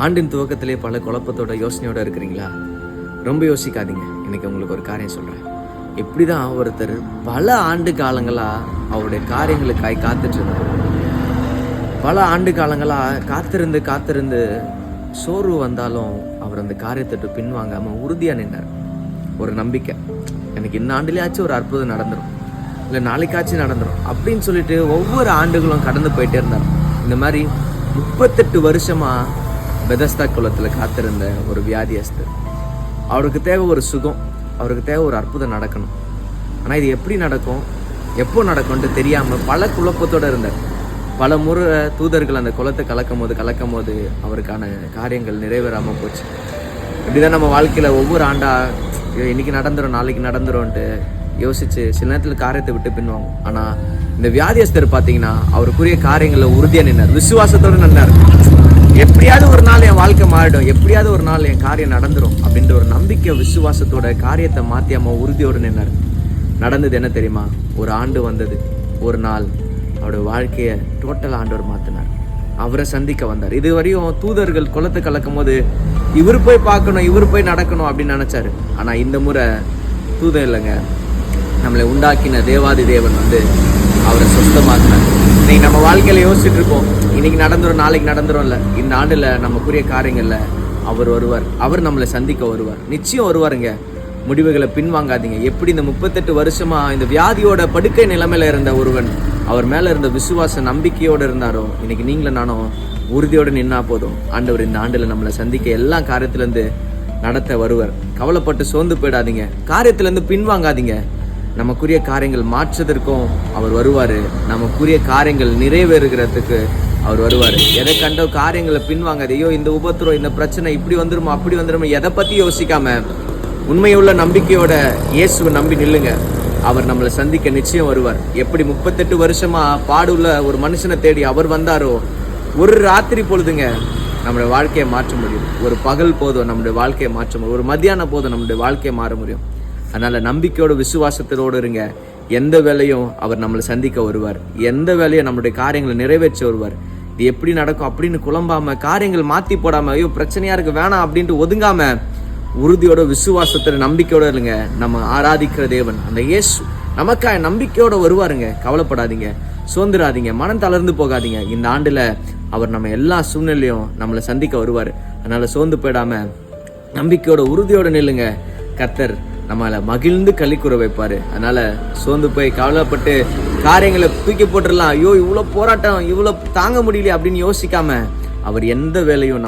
ஆண்டின் துவக்கத்திலே பல குழப்பத்தோட யோசனையோட இருக்கிறீங்களா? ரொம்ப யோசிக்காதீங்க. இன்னைக்கு உங்களுக்கு ஒரு காரியம் சொல்கிறேன். இப்படிதான் ஒருத்தர் பல ஆண்டு காலங்களாக அவருடைய காரியங்களுக்காய் காத்துட்டு இருந்தார். பல ஆண்டு காலங்களாக காத்திருந்து சோர்வு வந்தாலும் அவர் அந்த காரியத்தை பின்வாங்காமல் உறுதியாக நின்றார். ஒரு நம்பிக்கை, எனக்கு இந்த ஆண்டுலேயாச்சும் ஒரு அற்புதம் நடந்துடும், இல்லை நாளைக்காச்சும் நடந்துடும் அப்படின்னு சொல்லிட்டு ஒவ்வொரு ஆண்டுகளும் கடந்து போயிட்டே இருந்தார். இந்த மாதிரி 38 வருஷமாக பெதஸ்தா குளத்தில் காத்திருந்த ஒரு வியாதியஸ்தர். அவருக்கு தேவை ஒரு சுகம், அவருக்கு தேவை ஒரு அற்புதம் நடக்கணும். ஆனால் இது எப்படி நடக்கும், எப்போ நடக்கும்னு தெரியாமல் பல குழப்பத்தோடு இருந்தார். பல முறை தூதர்கள் அந்த குளத்தை கலக்கும் போது அவருக்கான காரியங்கள் நிறைவேறாமல் போச்சு. இப்படிதான் நம்ம வாழ்க்கையில் ஒவ்வொரு ஆண்டா இன்னைக்கு நடந்துடும் நாளைக்கு நடந்துரும்ன்ட்டு யோசிச்சு சில நேரத்தில் காரியத்தை விட்டு பின்வாங்க. ஆனால் இந்த வியாதியஸ்தர் பார்த்தீங்கன்னா அவருக்குரிய காரியங்களில் உறுதியாக நின்னார், விசுவாசத்தோடு நின்னார். எப்படியாவது ஒரு நாள் என் வாழ்க்கை மாறிடும், எப்படியாவது ஒரு நாள் என் காரியம் நடந்துடும் அப்படின்ற ஒரு நம்பிக்கை விசுவாசத்தோட காரியத்தை மாற்றியாம உறுதியோடு நின்னார். நடந்தது என்ன தெரியுமா? ஒரு ஆண்டு வந்தது. ஒரு நாள் அவருடைய வாழ்க்கையை டோட்டல் ஆண்டவர் மாற்றினார். அவரை சந்திக்க வந்தார். இது வரையும் தூதர்கள் குளத்தை கலக்கும் போது இவர் போய் பார்க்கணும், இவர் போய் நடக்கணும் அப்படின்னு நினைச்சாரு. ஆனால் இந்த முறை தூதர் இல்லைங்க, நம்மளை உண்டாக்கின தேவாதி தேவன் அவரை சொஸ்தமாக்குனார். இன்னைக்கு நம்ம வாழ்க்கையில யோசிச்சுட்டு இருக்கோம், இன்னைக்கு நடந்துரும் நாளைக்கு நடந்துரும் இல்லை, இந்த ஆண்டுல நமக்குரிய காரியங்கள்ல அவர் வருவார். அவர் நம்மளை சந்திக்க வருவார், நிச்சயம் வருவாருங்க. முடிவுகளை பின்வாங்காதீங்க. எப்படி இந்த 38 வருஷமா இந்த வியாதியோட படுக்கை நிலைமையில இருந்த ஒருவன் அவர் மேல இருந்த விசுவாச நம்பிக்கையோடு இருந்தாரோ, இன்னைக்கு நீங்களும் நானும் உறுதியோடு நின்னா போதும், ஆண்டவர் இந்த ஆண்டுல நம்மளை சந்திக்க எல்லா காரியத்திலேருந்து நடத்த வருவார். கவலைப்பட்டு சோர்ந்து போயிடாதீங்க, காரியத்திலேருந்து பின்வாங்காதீங்க. நமக்குரிய காரியங்கள் மாற்றுவதற்கும் அவர் வருவார். நமக்குரிய காரியங்கள் நிறைவேறுகிறதுக்கு அவர் வருவார். எதை கண்ட காரியங்களை பின்வாங்காது. ஐயோ இந்த உபத்திரம், இந்த பிரச்சனை இப்படி வந்துருமா அப்படி வந்துருமா, எதை பற்றி யோசிக்காம உண்மையுள்ள நம்பிக்கையோட இயேசுவை நம்பி நில்லுங்க. அவர் நம்மளை சந்திக்க நிச்சயம் வருவார். எப்படி 38 வருஷமா பாடுள்ள ஒரு மனுஷனை தேடி அவர் வந்தாரோ, ஒரு ராத்திரி பொழுதுங்க நம்மளுடைய வாழ்க்கையை மாற்ற முடியும். ஒரு பகல் போதும் நம்முடைய வாழ்க்கையை மாற்ற முடியும். ஒரு மத்தியானம் போதும் நம்முடைய வாழ்க்கையை மாற முடியும். அதனால நம்பிக்கையோட விசுவாசத்தோடு இருங்க. எந்த வேலையும் அவர் நம்மளை சந்திக்க வருவார். எந்த வேலையும் நம்மளுடைய காரியங்களை நிறைவேற்ற வருவார். இது எப்படி நடக்கும் அப்படின்னு குழம்பாம, காரியங்கள் மாற்றி போடாம, ஐயோ பிரச்சனையா இருக்கு வேணாம் அப்படின்ட்டு ஒதுங்காம, உறுதியோட விசுவாசத்தோட நம்பிக்கையோட இருங்க. நம்ம ஆராதிக்கிற தேவன் அந்த இயேசு நமக்காக நம்பிக்கையோட வருவாருங்க. கவலைப்படாதீங்க, சோர்ந்துடாதீங்க, மனம் தளர்ந்து போகாதீங்க. இந்த ஆண்டுல அவர் நம்ம எல்லா சூழ்நிலையும் நம்மளை சந்திக்க வருவார். அதனால சோர்ந்து போயிடாம நம்பிக்கையோட உறுதியோட நில்லுங்க. கர்த்தர் நம்மளை மகிழ்ந்து களி கூற வைப்பாரு. அதனால சோர்ந்து போய் கவலைப்பட்டு காரியங்களை தூக்கி போட்டுடலாம், ஐயோ இவ்வளோ போராட்டம், இவ்வளோ தாங்க முடியல அப்படின்னு யோசிக்காம அவர் எந்த வேலையும்